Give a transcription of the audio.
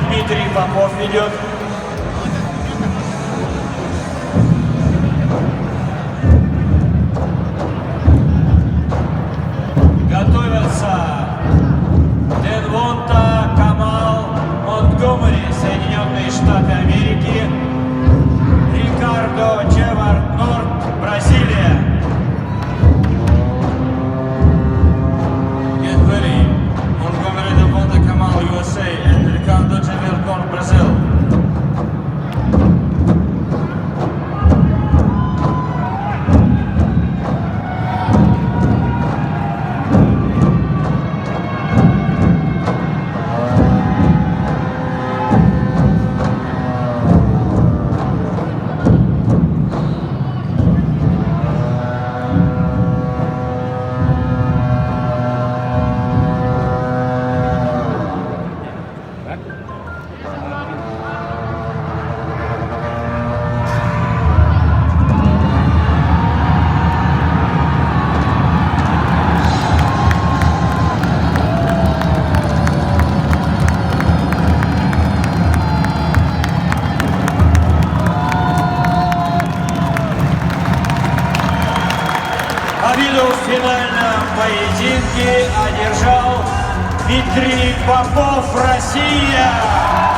Дмитрий Попов ведет. Готовятся Денвонта Камал Монтгомери, Соединенные Штаты Америки. Рикардо Чевард Норт, Бразилия. Get ready. Montgomery Denvonta Kamal, USA, and Ricardo Chevard Nort, Brazil. Победу в финальном поединке одержал Дмитрий Попов, Россия!